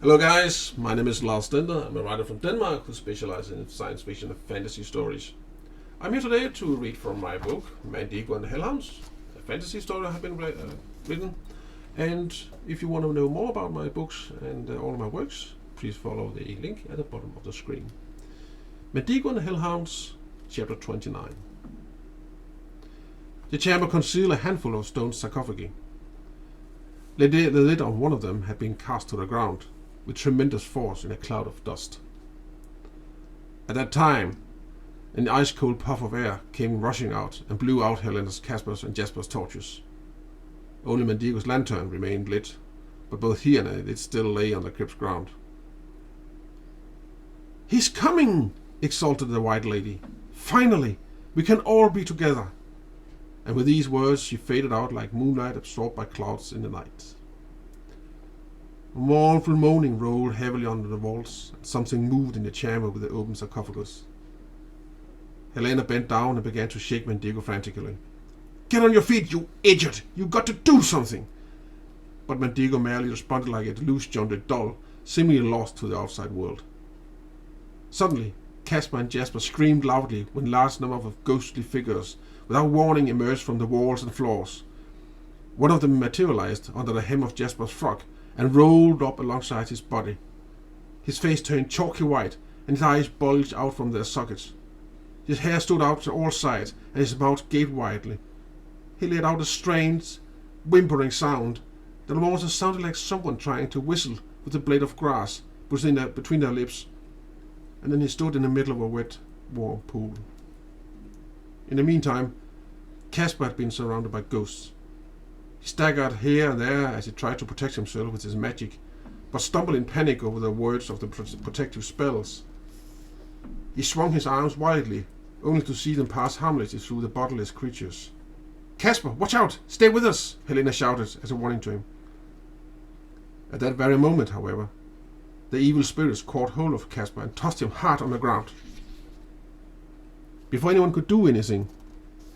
Hello guys, my name is Lars Stender. I'm a writer from Denmark who specializes in science fiction and fantasy stories. I'm here today to read from my book, Mandigo and Hellhounds, a fantasy story I have been written. And if you want to know more about my books and all of my works, please follow the link at the bottom of the screen. Mandigo and Hellhounds, chapter 29. The chamber concealed a handful of stone sarcophagi. The lid of one of them had been cast to the ground with tremendous force in a cloud of dust. At that time, an ice-cold puff of air came rushing out and blew out Helena's, Casper's and Jasper's torches. Only Mandigo's lantern remained lit, but both he and it still lay on the crypt's ground. "He's coming!" exulted the White Lady. "Finally, we can all be together." And with these words she faded out like moonlight absorbed by clouds in the night. Mournful moaning rolled heavily under the walls, and something moved in the chamber with the open sarcophagus. Helena bent down and began to shake Mandigo frantically. "Get on your feet, you idiot! You've got to do something!" But Mandigo merely responded like a loose-jointed doll, seemingly lost to the outside world. Suddenly, Casper and Jasper screamed loudly when large number of ghostly figures, without warning, emerged from the walls and floors. One of them materialized under the hem of Jasper's frock and rolled up alongside his body. His face turned chalky white, and his eyes bulged out from their sockets. His hair stood out to all sides, and his mouth gaped widely. He let out a strange, whimpering sound that almost sounded like someone trying to whistle with a blade of grass between their lips, and then he stood in the middle of a wet, warm pool. In the meantime, Casper had been surrounded by ghosts. He staggered here and there as he tried to protect himself with his magic, but stumbled in panic over the words of the protective spells. He swung his arms wildly, only to see them pass harmlessly through the bodiless creatures. "Casper, watch out! Stay with us!" Helena shouted as a warning to him. At that very moment, however, the evil spirits caught hold of Casper and tossed him hard on the ground. Before anyone could do anything,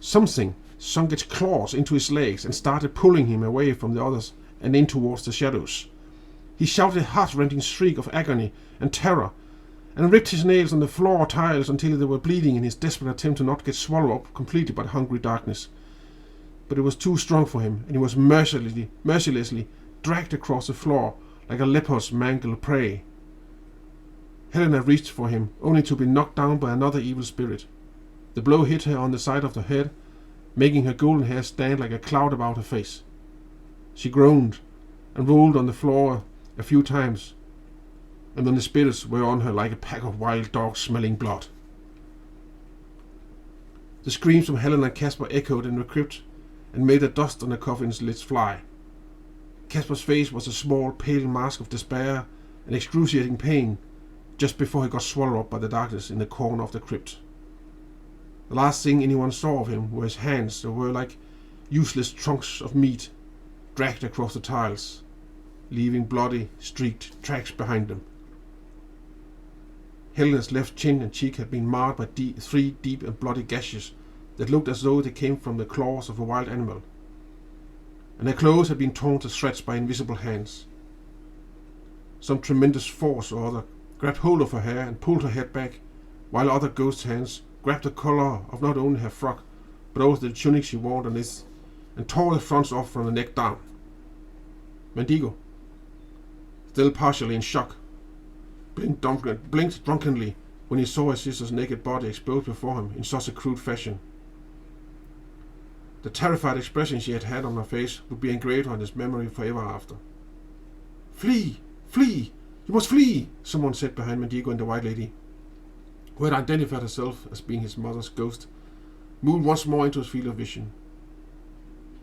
something sunk its claws into his legs and started pulling him away from the others and in towards the shadows. He shouted a heart-rending shriek of agony and terror, and ripped his nails on the floor tiles until they were bleeding in his desperate attempt to not get swallowed up completely by the hungry darkness. But it was too strong for him, and he was mercilessly dragged across the floor like a leopard's mangled prey. Helena reached for him, only to be knocked down by another evil spirit. The blow hit her on the side of the head, making her golden hair stand like a cloud about her face. She groaned and rolled on the floor a few times, and then the spirits were on her like a pack of wild dogs smelling blood. The screams from Helena and Casper echoed in the crypt and made the dust on the coffin's lids fly. Casper's face was a small, pale mask of despair and excruciating pain just before he got swallowed up by the darkness in the corner of the crypt. The last thing anyone saw of him were his hands that were like useless trunks of meat dragged across the tiles, leaving bloody, streaked tracks behind them. Helena's left chin and cheek had been marred by three deep and bloody gashes that looked as though they came from the claws of a wild animal, and her clothes had been torn to shreds by invisible hands. Some tremendous force or other grabbed hold of her hair and pulled her head back, while other ghost hands grabbed the collar of not only her frock, but also the tunic she wore underneath, and tore the fronts off from the neck down. Mandigo, still partially in shock, blinked drunkenly when he saw his sister's naked body exposed before him in such a crude fashion. The terrified expression she had had on her face would be engraved on his memory forever after. "Flee! Flee! You must flee!" someone said behind Mandigo and the White Lady, who had identified herself as being his mother's ghost, moved once more into his field of vision.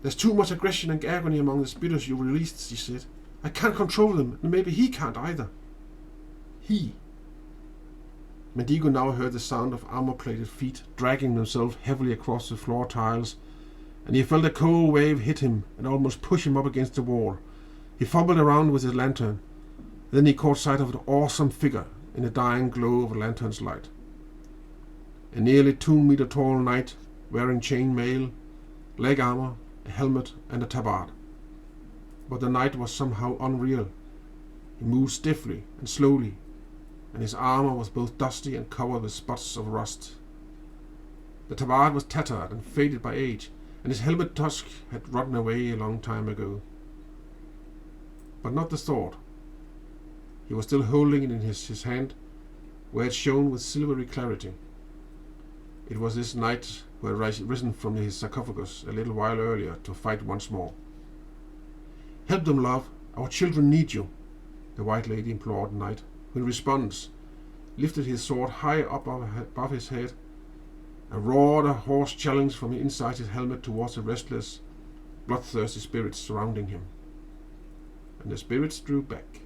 "There's too much aggression and agony among the spirits you released," she said. "I can't control them, and maybe he can't either." He. Mandigo now heard the sound of armor-plated feet dragging themselves heavily across the floor tiles, and he felt a cold wave hit him and almost push him up against the wall. He fumbled around with his lantern. Then he caught sight of an awesome figure in the dying glow of the lantern's light. A nearly 2-meter tall knight, wearing chain mail, leg armor, a helmet and a tabard. But the knight was somehow unreal. He moved stiffly and slowly, and his armor was both dusty and covered with spots of rust. The tabard was tattered and faded by age, and his helmet tusk had rotten away a long time ago. But not the sword. He was still holding it in his hand, where it shone with silvery clarity. It was this knight who had risen from his sarcophagus a little while earlier to fight once more. "Help them, love. Our children need you," the White Lady implored the knight, who in response lifted his sword high up above his head and roared a hoarse challenge from inside his helmet towards the restless, bloodthirsty spirits surrounding him. And the spirits drew back.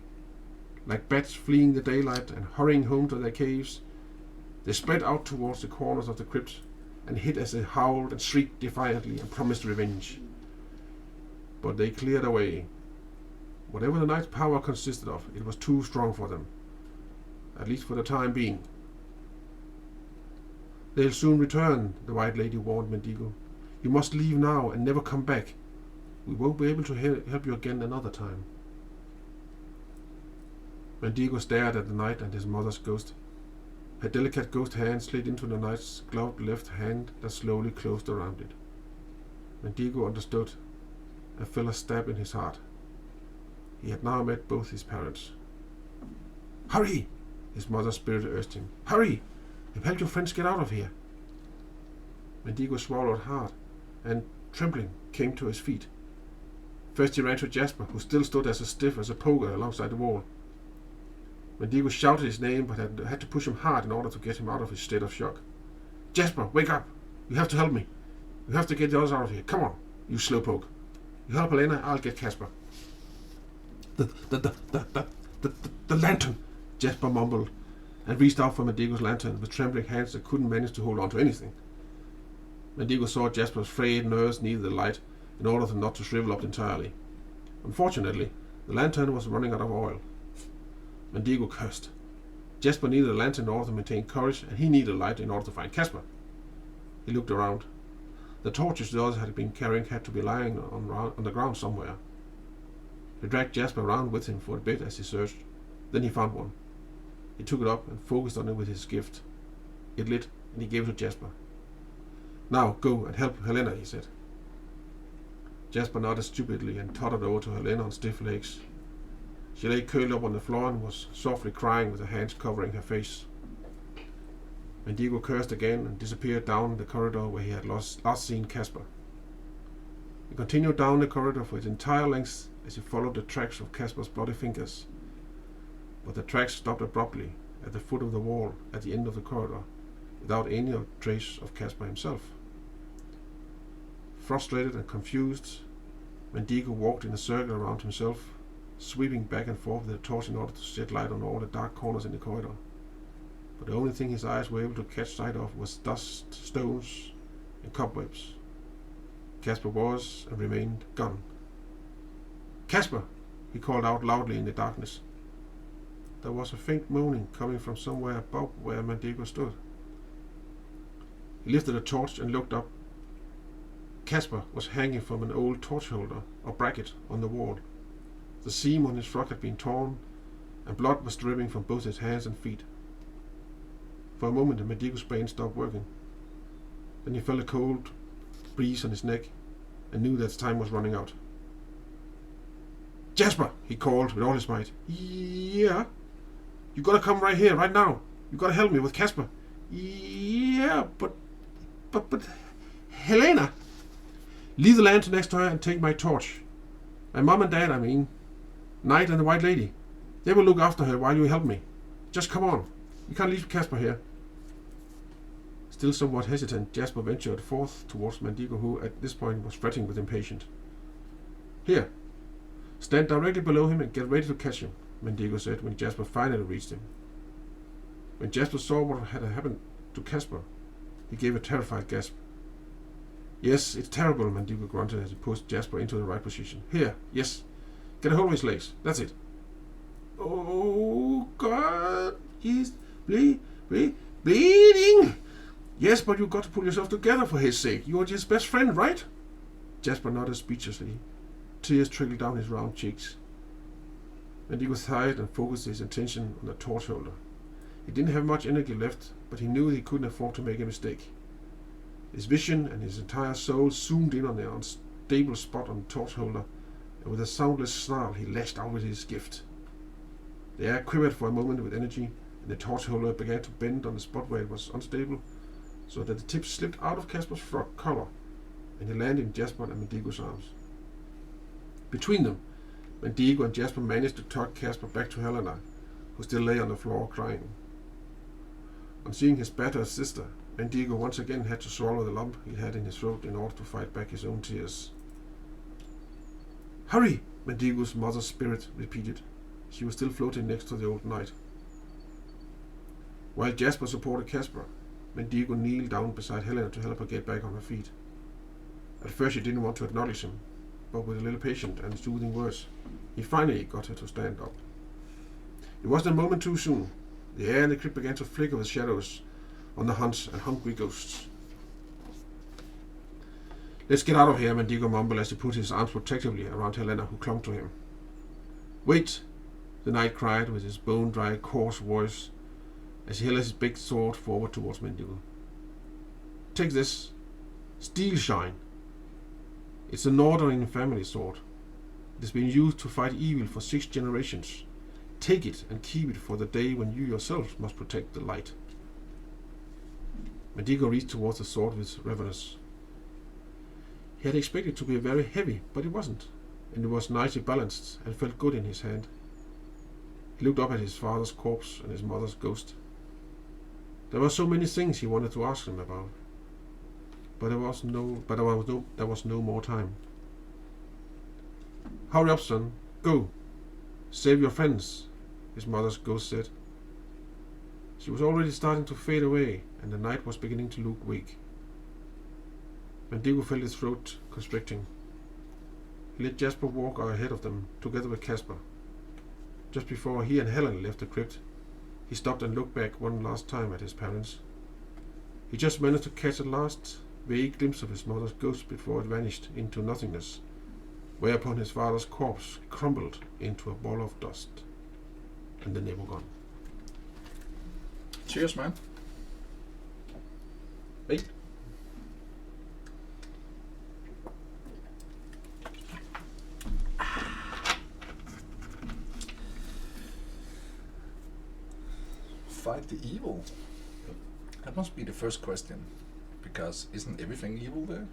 Like bats fleeing the daylight and hurrying home to their caves, they spread out towards the corners of the crypt and hid as they howled and shrieked defiantly and promised revenge. But they cleared away. Whatever the knight's power consisted of, it was too strong for them, at least for the time being. "They'll soon return," the White Lady warned Mandigo. "You must leave now and never come back. We won't be able to help you again another time." Mandigo stared at the knight and his mother's ghost. Her delicate ghost hand slid into the knight's gloved left hand that slowly closed around it. Mandigo understood and felt a stab in his heart. He had now met both his parents. "Hurry!" his mother's spirit urged him. "Hurry! And help your friends get out of here." Mandigo swallowed hard and, trembling, came to his feet. First he ran to Jasper, who still stood as stiff as a poker alongside the wall. Mandigo shouted his name, but had to push him hard in order to get him out of his state of shock. "Jasper, wake up! You have to help me. You have to get the others out of here. Come on, you slowpoke. You help Helena, I'll get Casper." The lantern!" Jasper mumbled, and reached out for Mandigo's lantern with trembling hands that couldn't manage to hold on to anything. Mandigo saw Jasper's frayed nerves needed the light in order not to shrivel up entirely. Unfortunately, the lantern was running out of oil. Mandigo cursed. Jasper needed a lantern in order to maintain courage, and he needed a light in order to find Casper. He looked around. The torches the others had been carrying had to be lying on the ground somewhere. He dragged Jasper around with him for a bit as he searched. Then he found one. He took it up and focused on it with his gift. It lit, and he gave it to Jasper. "Now go and help Helena," he said. Jasper nodded stupidly and tottered over to Helena on stiff legs. She lay curled up on the floor and was softly crying with her hands covering her face. Mandigo cursed again and disappeared down the corridor where he had last seen Casper. He continued down the corridor for its entire length as he followed the tracks of Casper's bloody fingers. But the tracks stopped abruptly at the foot of the wall at the end of the corridor, without any trace of Casper himself. Frustrated and confused, Mandigo walked in a circle around himself, sweeping back and forth with the torch in order to shed light on all the dark corners in the corridor. But the only thing his eyes were able to catch sight of was dust, stones, and cobwebs. Casper was and remained gone. "Casper!" he called out loudly in the darkness. There was a faint moaning coming from somewhere above where Mandigo stood. He lifted a torch and looked up. Casper was hanging from an old torch holder or bracket on the wall. The seam on his frock had been torn, and blood was dripping from both his hands and feet. For a moment, Mandigo's brain stopped working. Then he felt a cold breeze on his neck and knew that his time was running out. "Jasper!" he called with all his might. "Yeah? You gotta come right here, right now. You gotta help me with Casper." "Yeah, but Helena!" "Leave the lantern next to her and take my torch. My mom and dad, I mean. Knight and the White Lady. They will look after her while you help me. Just come on. You can't leave Casper here." Still somewhat hesitant, Jasper ventured forth towards Mandigo, who at this point was fretting with impatience. "Here. Stand directly below him and get ready to catch him," Mandigo said when Jasper finally reached him. When Jasper saw what had happened to Casper, he gave a terrified gasp. "Yes, it's terrible," Mandigo grunted as he pushed Jasper into the right position. "Here, yes. Get a hold of his legs. That's it." "Oh, God, he's bleeding." "Yes, but you've got to pull yourself together for his sake. You're his best friend, right?" Jasper nodded speechlessly. Tears trickled down his round cheeks. Mandigo sighed and focused his attention on the torch holder. He didn't have much energy left, but he knew he couldn't afford to make a mistake. His vision and his entire soul zoomed in on the unstable spot on the torch holder, and with a soundless snarl he lashed out with his gift. The air quivered for a moment with energy, and the torch holder began to bend on the spot where it was unstable, so that the tip slipped out of Casper's collar, and he landed in Jasper and Mandigo's arms. Between them, Mandigo and Jasper managed to tug Casper back to Helena, who still lay on the floor crying. On seeing his battered sister, Mandigo once again had to swallow the lump he had in his throat in order to fight back his own tears. "Hurry!" Mandigo's mother's spirit repeated. She was still floating next to the old knight. While Jasper supported Casper, Mandigo kneeled down beside Helena to help her get back on her feet. At first she didn't want to acknowledge him, but with a little patient and soothing words, he finally got her to stand up. It wasn't a moment too soon. The air in the crypt began to flicker with shadows on the hunts and hungry ghosts. "Let's get out of here," Mandigo mumbled as he put his arms protectively around Helena, who clung to him. "Wait!" the knight cried with his bone-dry, coarse voice as he held his big sword forward towards Mandigo. "Take this. Steel Shine. It's a Northern family sword. It has been used to fight evil for 6 generations. Take it and keep it for the day when you yourself must protect the light." Mandigo reached towards the sword with reverence. He had expected it to be very heavy, but it wasn't, and it was nicely balanced and felt good in his hand. He looked up at his father's corpse and his mother's ghost. There were so many things he wanted to ask him about, but there was no more time. "Hurry up, son. Go. Save your friends," his mother's ghost said. She was already starting to fade away, and the night was beginning to look weak. Mandigo felt his throat constricting. He let Jasper walk ahead of them, together with Casper. Just before he and Helen left the crypt, he stopped and looked back one last time at his parents. He just managed to catch a last vague glimpse of his mother's ghost before it vanished into nothingness, whereupon his father's corpse crumbled into a ball of dust, and then they were gone. Cheers, man. Wait. Fight the evil. That must be the first question, because isn't everything evil there?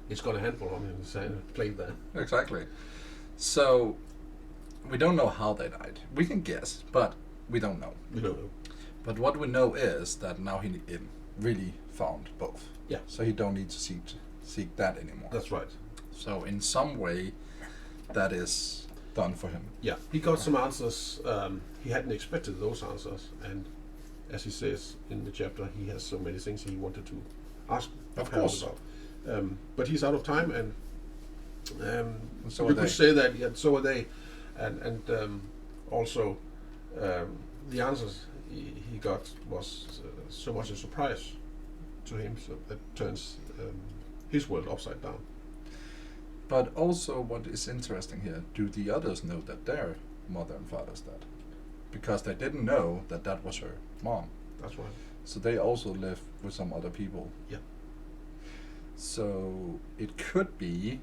It's got a handful on him and played that. Exactly. So, we don't know how they died. We can guess, but we don't know. We don't know. But what we know is that now he really found both. Yeah. So he don't need to seek that anymore. That's right. So in some way, that is done for him. Yeah, he got some answers. He hadn't expected those answers, and as he says in the chapter, he has so many things he wanted to ask Of Harold course. about. But he's out of time, and so you are could they. say that. Yeah, so are they, and also the answers he got was so much a surprise to him, so that turns his world upside down. But also, what is interesting here, do the others know that their mother and father's dead? Because they didn't know that that was her mom. That's right. So they also live with some other people. Yeah. So it could be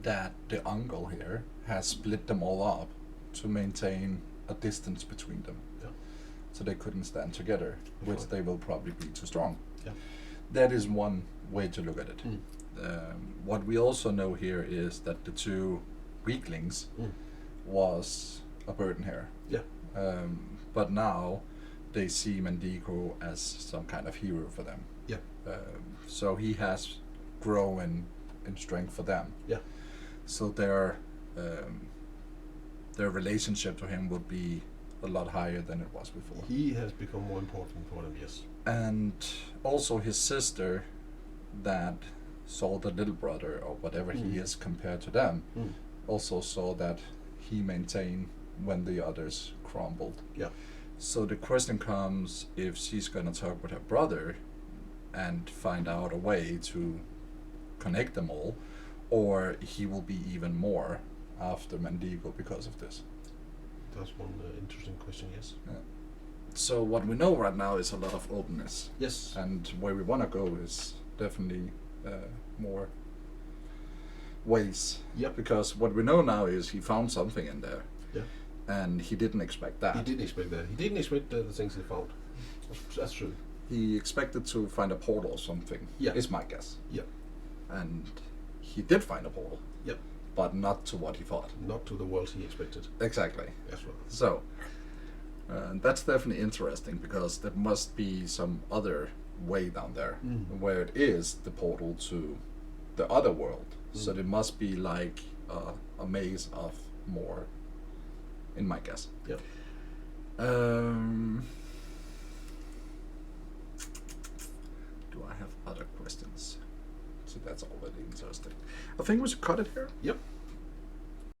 that the uncle here has split them all up to maintain a distance between them. Yeah. So they couldn't stand together, which right. they will probably be too strong. Yeah. That is one way to look at it. Mm. What we also know here is that the two weaklings was a burden here. Yeah. But now they see Mandigo as some kind of hero for them. Yeah. So he has grown in strength for them. Yeah. So their relationship to him would be a lot higher than it was before. He has become more important for them, yes. And also his sister that saw the little brother or whatever he is compared to them also saw that he maintained when the others crumbled. Yeah. So the question comes if she's going to talk with her brother and find out a way to connect them all, or he will be even more after Mandigo because of this? That's one interesting question. Yes. So what we know right now is a lot of openness, Yes. and where we want to go is definitely more ways. Yep. Because what we know now is he found something in there. Yeah. And he didn't expect that. He didn't expect that. He didn't expect the things he found. That's true. He expected to find a portal or something. Yeah. Is my guess. Yep. And he did find a portal. Yep. But not to what he thought. Not to the world he expected. Exactly. As well. So that's definitely interesting because there must be some other way down there where it is the portal to the other world. So there must be like a maze of more, in my guess. Yep. Do I have other questions? So that's already interesting. I think we should cut it here. Yep.